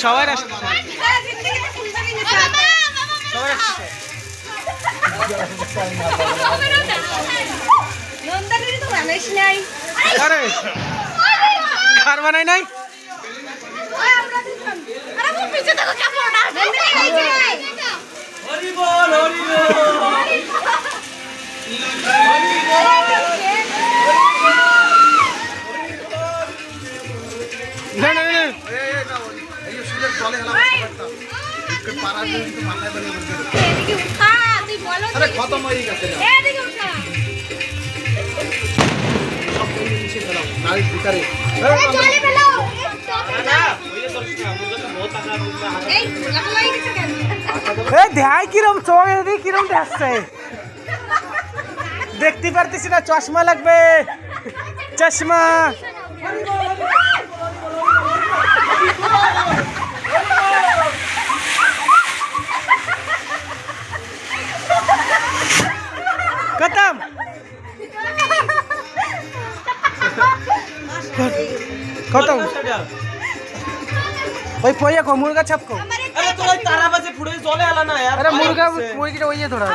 সবাই আসছে সবাই আসছে আরে কার বানাই নাই ধ্যায় কিরম চোখে কিরম দেখছে দেখতে পারতেছি না চশমা লাগবে চশমা खत्म खत्म ওই পয়য়া কো মুরগা ছাপকো আরে তোর ওই তারা বাজে ফুড়ে জলে আলা না यार আরে মুরগা মুরগিটা ওইয়ে ধরা